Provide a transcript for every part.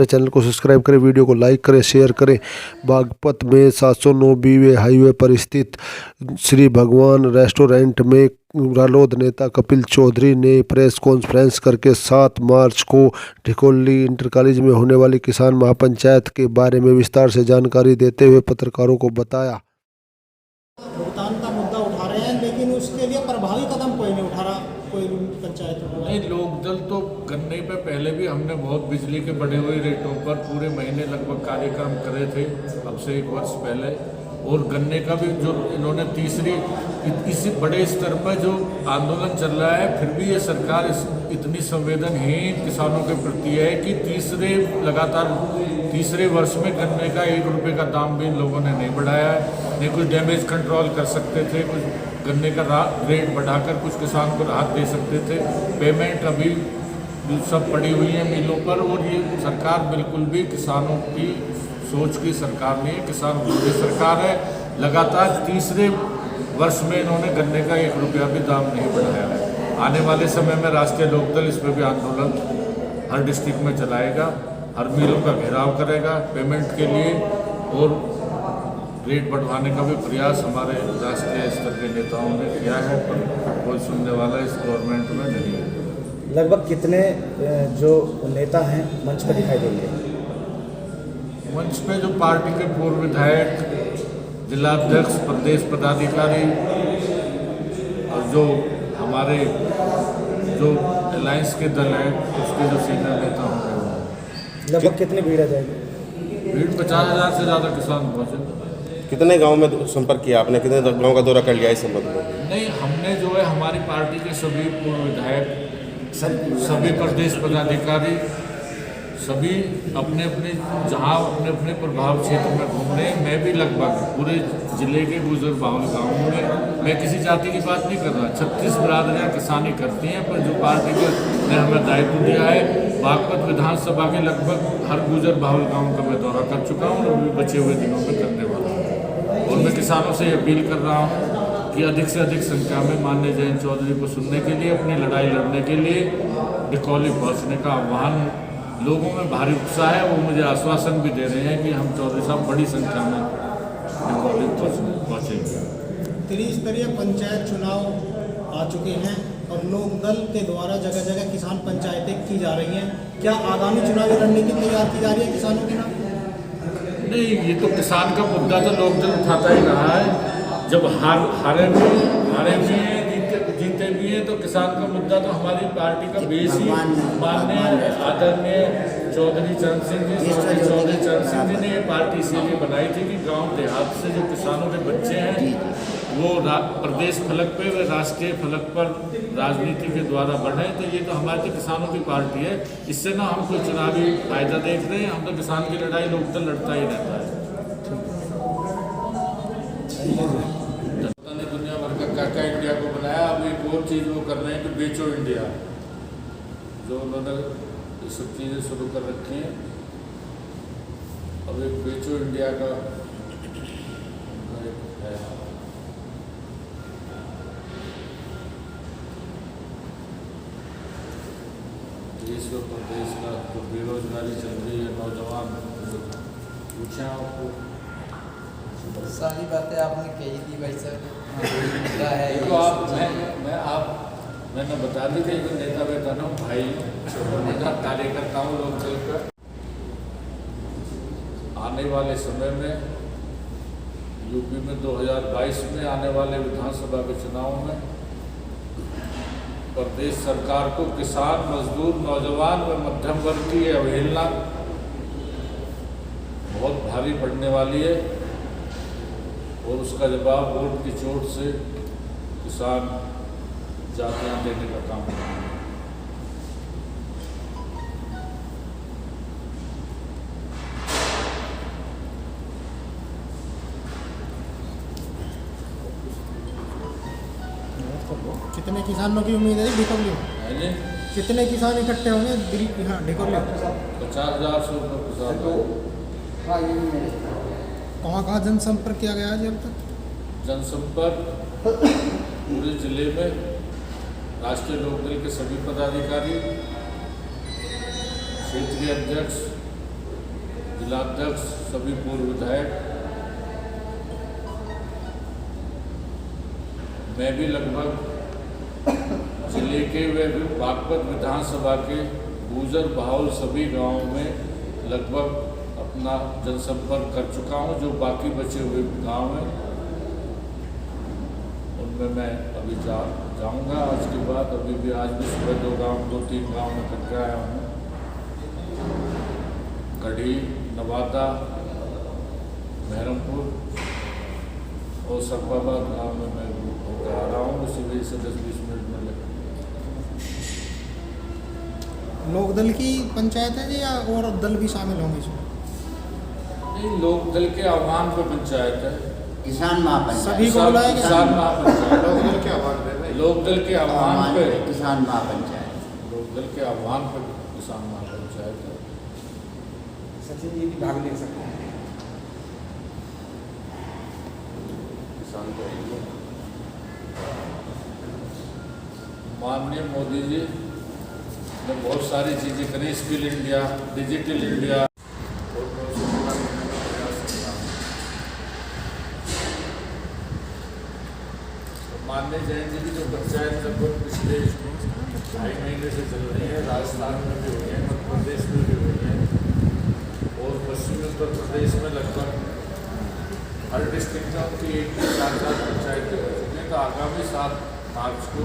Channel को subscribe करें, video को लाइक करें, शेयर करें। बागपत में 709 बीवे हाईवे पर स्थित श्री भगवान रेस्टोरेंट में रालोद नेता कपिल चौधरी ने प्रेस कॉन्फ्रेंस करके 7 मार्च को ढिकोली इंटर कॉलेज में होने वाली किसान महापंचायत के बारे में विस्तार से जानकारी देते हुए पत्रकारों को बताया। भुगतान का मुद्दा उठा रहे हैं, लेकिन उसके लिए प्रभावी कदम कोई नहीं उठा रहा, कोई पंचायत नहीं। लोकदल तो गन्ने पे पहले भी हमने बहुत बिजली के बढ़े हुए रेटों पर पूरे महीने लगभग कार्यक्रम करे थे, अब से 1 वर्ष पहले। और गन्ने का भी जो इन्होंने इसी बड़े स्तर पर जो आंदोलन चल रहा है, फिर भी ये सरकार इतनी संवेदनहीन किसानों के प्रति है कि लगातार तीसरे वर्ष में गन्ने का 1 रुपये का दाम भी इन लोगों ने नहीं बढ़ाया है। नहीं कुछ डैमेज कंट्रोल कर सकते थे, कुछ गन्ने का रेट बढ़ाकर कुछ किसान को राहत दे सकते थे। पेमेंट अभी सब पड़ी हुई है मिलों पर, और ये सरकार बिल्कुल भी किसानों की सोच की सरकार नहीं है, किसान विरोधी सरकार है। लगातार तीसरे वर्ष में इन्होंने गन्ने का 1 रुपया भी दाम नहीं बढ़ाया है। आने वाले समय में राष्ट्रीय लोकदल इस पर भी आंदोलन हर डिस्ट्रिक्ट में चलाएगा, हर मिलों का घेराव करेगा पेमेंट के लिए, और रेट बढ़वाने का भी प्रयास हमारे राष्ट्रीय स्तर के नेताओं ने किया है, पर कोई सुनने वाला इस गवर्नमेंट में नहीं है। लगभग कितने जो नेता हैं मंच पर दिखाई देंगे? मंच पे जो पार्टी के पूर्व विधायक, जिला अध्यक्ष, प्रदेश पदाधिकारी और जो हमारे जो अलायंस के दल हैं उसके जो सीनियर नेता होंगे। लगभग कितनी भीड़ आ जाएगी? भीड़ 50,000 से ज़्यादा किसान पहुँचे। कितने गांव में संपर्क किया आपने, कितने गांव का दौरा कर लिया इस संबंध में? नहीं, हमने जो है हमारी पार्टी के सभी पूर्व विधायक, सभी प्रदेश पदाधिकारी, सभी अपने अपने प्रभाव क्षेत्र में घूम रहे हैं। मैं भी लगभग पूरे जिले के गुजर बाहुल गाँवों में, मैं किसी जाति की बात नहीं कर रहा, 36 बिरादरियाँ किसानी करती हैं, पर जो पार्टी ने हमें दायित्व दिया है, बागपत विधानसभा के लगभग हर गुजर बाहुल गाँव का मैं दौरा कर चुका हूँ और भी बचे हुए दिनों में करने वाला हूँ। और मैं किसानों से अपील कर रहा हूँ कि अधिक से अधिक संख्या में माननीय जयंत चौधरी को सुनने के लिए, अपनी लड़ाई लड़ने के लिए ढिकोली पहुँचने का आह्वान। लोगों में भारी उत्साह है, वो मुझे आश्वासन भी दे रहे हैं कि हम चौधरी साहब बड़ी संख्या में ढिकोली पहुँचेंगे। त्रिस्तरीय पंचायत चुनाव आ चुके हैं और लोकदल के द्वारा जगह जगह किसान पंचायतें की जा रही हैं। क्या आगामी चुनावी रणनीति तैयार की जा रही है किसानों के नाम? नहीं, ये तो किसान का मुद्दा तो लोकदल उठाता ही रहा है। जब हारे भी जीते भी हैं तो किसान का मुद्दा तो हमारी पार्टी का बेस ही माननीय आदरणीय चौधरी चरण सिंह जी ने ये पार्टी इसीलिए बनाई थी कि गांव देहात से जो किसानों के बच्चे हैं वो प्रदेश फलक पे व राष्ट्रीय फलक पर राजनीति के द्वारा बढ़े। तो ये तो हमारी किसानों की पार्टी है, इससे ना हम कोई चुनावी फायदा देख रहे हैं। हम तो किसान की लड़ाई लोकदल लड़ता ही रहता है। दुनिया भर का काका इंडिया को बनाया, अब एक और चीज़ वो कर रहे हैं कि बेचो इंडिया, जो उन्होंने ये सब चीज़ें शुरू कर रखी हैं। अब एक बेचो इंडिया का है। देश व प्रदेश का जो बेरोजगारी चल रही है, नौजवान पूछें आपको सारी बातें आपने कही थी भाई सर। है तो आप मैंने बता दी थी कि नेता बेटा ना भाई नेता कार्यकर्ता हूँ लोकदल का। आने वाले समय में यूपी में 2022 में आने वाले विधानसभा के चुनाव में प्रदेश सरकार को किसान, मजदूर, नौजवान व मध्यम वर्ग की अवहेलना बहुत भारी पड़ने वाली है, और उसका जवाब वोट की चोट से किसान जातियां देने का काम करेंगे। कितने किसानों की उम्मीद है ढिकोली में? कितने किसान इकट्ठे होंगे ढिकोली में? 50,000 से ऊपर किसान। कहाँ जनसंपर्क किया गया है अब तक? जनसंपर्क पूरे जिले में राष्ट्रीय लोकदल के सभी पदाधिकारी, क्षेत्रीय अध्यक्ष, जिलाध्यक्ष, सभी पूर्व विधायक, मैं भी लगभग जिले के व बागपत विधानसभा के गुजर बाहुल सभी गांवों में लगभग अपना जनसंपर्क कर चुका हूं। जो बाकी बचे हुए गांव हैं उनमें मैं अभी जाऊंगा आज के बाद। अभी भी आज भी सुबह 2-3 गांव में करके आया हूँ। गढ़ी, नवादा, महरमपुर और सकबाबाद गांव में मैं होकर आ रहा हूँ। इसी वजह से 10-20 मिनट में लगे। लोकदल की पंचायत है या और दल भी शामिल होंगे इसमें? नहीं, लोकदल के आह्वान पर पंचायत है। किसान महापंचायत सभी को बुलाया गया? किसान महापंचायत लोकदल के आह्वान पे, लोकदल के आह्वान पे किसान महापंचायत, लोकदल के आह्वान पर किसान महापंचायत है। सचिन जी भी भाग ले सकते हैं। किसान तो माननीय मोदी जी ने बहुत सारी चीज़ें करी, स्किल इंडिया, डिजिटल इंडिया, और मैं उसे पूरा करने का प्रयास कर रहा हूँ। तो माननीय जैन जी की जो पंचायत लगभग पिछले 2.5 महीने से चल रही है, राजस्थान में भी हुई है, मध्य प्रदेश में भी हुई है और पश्चिमी उत्तर प्रदेश में लगभग हर डिस्ट्रिक्ट में उनकी 1-4 पंचायतें हो चुकी हैं। तो आगामी 7 मार्च को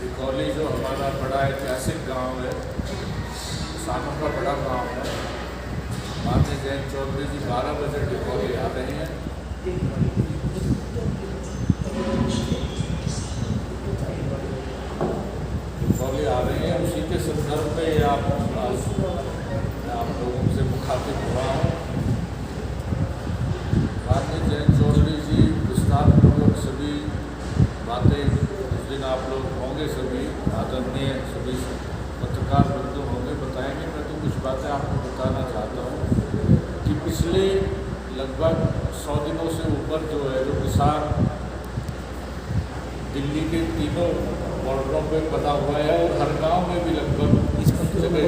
डिकौली जो हमारा बड़ा ऐतिहासिक गांव है, किसानों का बड़ा गांव है, माननीय जयंत चौधरी जी 12 बजे डिकौली आ रहे हैं। डिकौली आ रही है, उसी के संदर्भ में आप लोगों से मुखातिब हुआ हूँ। माननीय जयंत चौधरी जी विस्तारपूर्वक सभी बातें उस दिन आप लोग होंगे, सभी आदरणीय सभी पत्रकार बंधु होंगे, बताएंगे। मैं तो कुछ बातें आपको बताना चाहता हूँ कि पिछले लगभग 100 दिनों से ऊपर जो है, जो किसान दिल्ली के तीनों बॉर्डरों पे बना हुआ है और हर गांव में भी लगभग जगह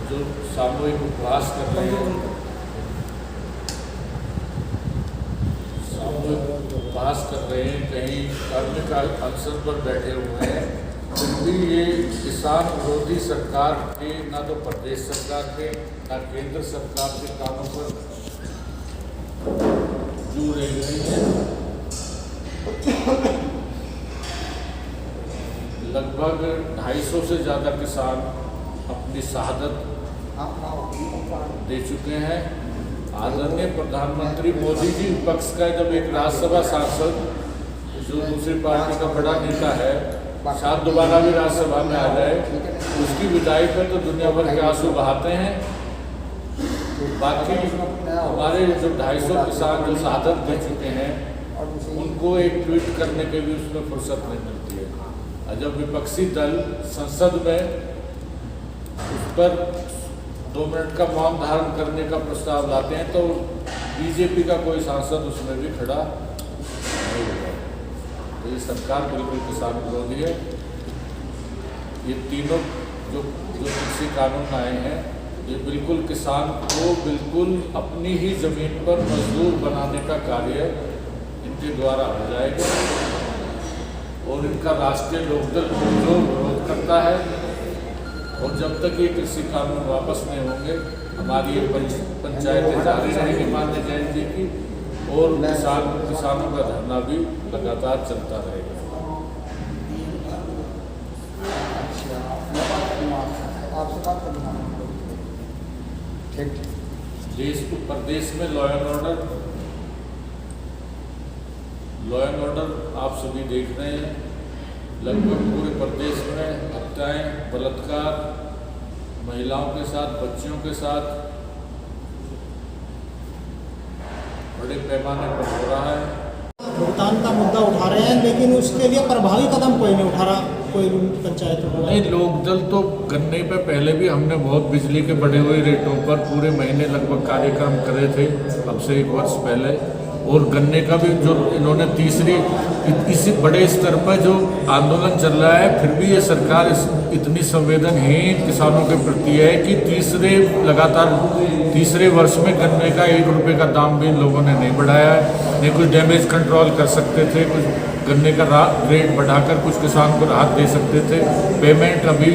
जो सामूहिक उपवास कर रहे हैं, उपवास कर रहे हैं, कहीं कार्मिक अनशन पर बैठे हुए हैं, फिर भी ये किसान विरोधी सरकार के, ना तो प्रदेश सरकार के ना केंद्र सरकार के कामों पर जू रही है। लगभग 250 से ज़्यादा किसान अपनी शहादत दे चुके हैं। आदरणीय प्रधानमंत्री मोदी जी विपक्ष का जब एक राज्यसभा सांसद जो दूसरी पार्टी का बड़ा नेता है शायद दोबारा भी राज्यसभा में आ जाए, उसकी विदाई पर तो दुनिया भर के आंसू बहाते हैं। बाकी हमारे जो 250 किसान जो शहादत दे चुके हैं उनको एक ट्वीट करने के भी उसमें फुर्सत नहीं मिलती है। और जब विपक्षी दल संसद में उस पर 2 मिनट का मौन धारण करने का प्रस्ताव लाते हैं तो बीजेपी का कोई सांसद उसमें भी खड़ा नहीं होगा। तो ये सरकार बिल्कुल किसान विरोधी है। ये तीनों जो कृषि कानून आए हैं ये बिल्कुल किसान को बिल्कुल अपनी ही ज़मीन पर मजदूर बनाने का कार्य इनके द्वारा हो जाएगा और इनका राष्ट्रीय लोकदल जो विरोध करता है। और जब तक ये कृषि कानून वापस नहीं होंगे हमारी ये पंचायतें जारी रहेंगी माननीय जैन जी की, और किसानों का धरना भी लगातार चलता रहेगा। देश प्रदेश में लॉ एंड ऑर्डर आप सभी देख रहे हैं। लगभग पूरे प्रदेश में हत्याएं, बलात्कार, महिलाओं के साथ, बच्चियों के साथ बड़े पैमाने पर हो रहा है। भुगतान का मुद्दा उठा रहे हैं लेकिन उसके लिए प्रभावी कदम कोई नहीं उठा रहा, कोई पंचायत नहीं। लोकदल तो गन्ने पे पहले भी हमने बहुत बिजली के बढ़े हुए रेटों पर पूरे महीने लगभग कार्यक्रम करे थे अब से 1 वर्ष पहले, और गन्ने का भी जो इन्होंने तीसरी इसी बड़े स्तर पर जो आंदोलन चल रहा है, फिर भी ये सरकार इतनी संवेदनहीन किसानों के प्रति है कि लगातार तीसरे वर्ष में गन्ने का 1 रुपये का दाम भी इन लोगों ने नहीं बढ़ाया है। नहीं कुछ डैमेज कंट्रोल कर सकते थे, कुछ गन्ने का रेट बढ़ाकर कुछ किसान को राहत दे सकते थे। पेमेंट अभी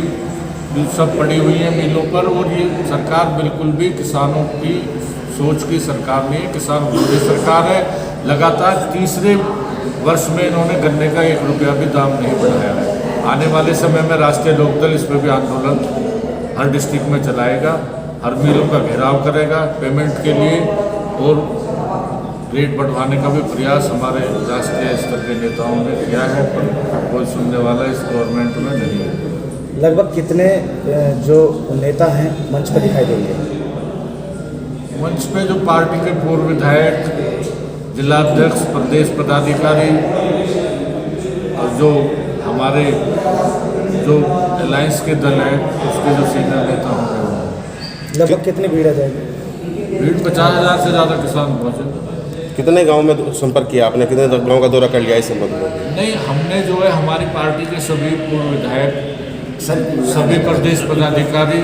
सब पड़ी हुई है मिलों पर, और ये सरकार बिल्कुल भी किसानों की सोच की सरकार नहीं है, किसान विरोधी सरकार है। लगातार तीसरे वर्ष में इन्होंने गन्ने का 1 रुपया भी दाम नहीं बढ़ाया है। आने वाले समय में राष्ट्रीय लोकदल इस पर भी आंदोलन हर डिस्ट्रिक्ट में चलाएगा, हर मिलों का घेराव करेगा पेमेंट के लिए, और रेट बढ़वाने का भी प्रयास हमारे राष्ट्रीय स्तर के नेताओं ने किया है, पर कोई सुनने वाला इस गवर्नमेंट में नहीं है। लगभग कितने जो नेता हैं मंच पर दिखाई देंगे? मंच पे जो पार्टी के पूर्व विधायक, जिलाध्यक्ष, प्रदेश पदाधिकारी और जो हमारे जो अलायंस के दल हैं उसके जो सीनियर नेता होंगे। लगभग कितनी भीड़ आ जाएगी? भीड़ 50,000 से ज़्यादा किसान पहुँचे। कितने गांव में संपर्क किया आपने, कितने गांव का दौरा कर लिया इस संबंध में? नहीं, हमने जो है हमारी पार्टी के सभी पूर्व विधायक, सभी प्रदेश पदाधिकारी,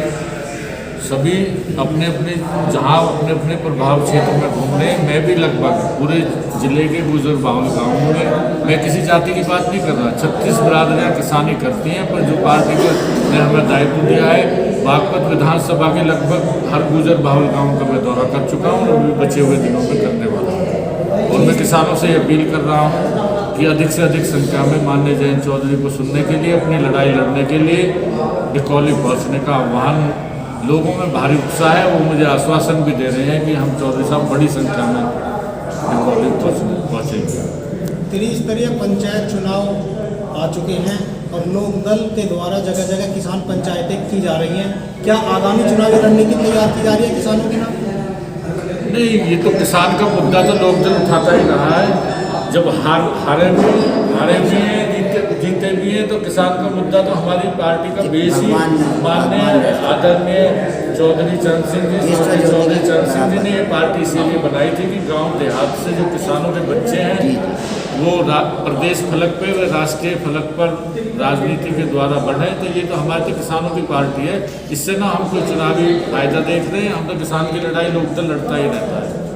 सभी अपने अपने जहाँ अपने अपने प्रभाव क्षेत्र में घूमने, मैं भी लगभग पूरे जिले के बुजुर्ग बाहुल गाँवों में, मैं किसी जाति की बात नहीं कर रहा, 36 बिरादरियाँ किसानी करती हैं, पर जो पार्टी ने हमें दायित्व दिया है, बागपत विधानसभा के लगभग हर गुजर बाहुल गाँव का मैं दौरा कर चुका हूँ और भी बचे हुए दिनों में करने वाला हूँ। और मैं किसानों से अपील कर रहा हूँ कि अधिक से अधिक संख्या में माननीय जयंत चौधरी को सुनने के लिए, अपनी लड़ाई लड़ने के लिए डिकौली पहुँचने का आह्वान। लोगों में भारी उत्साह है, वो मुझे आश्वासन भी दे रहे हैं कि हम चौधरी साहब बड़ी संख्या में डिकौली पहुँचेंगे। त्रिस्तरीय पंचायत चुनाव आ चुके हैं और लोक दल के द्वारा जगह जगह किसान पंचायतें की जा रही हैं। क्या आगामी चुनावी रणनीति तैयार की जा रही है किसानों के नाम? नहीं, ये तो किसान का मुद्दा तो लोक दल उठाता ही रहा है। जब हारे भी हैं, जीते भी हैं, तो किसान का मुद्दा तो हमारी पार्टी का बेस ही माननीय आदरणीय चौधरी चरण सिंह जी ने ये पार्टी इसीलिए बनाई थी कि गांव देहात से जो किसानों के बच्चे हैं वो प्रदेश फलक पे व राष्ट्रीय फलक पर राजनीति के द्वारा बढ़े। तो ये तो हमारे तो किसानों की पार्टी है, इससे ना हम कोई चुनावी फायदा देख रहे हैं, हम तो किसान की लड़ाई लोकदल लड़ता ही रहता है।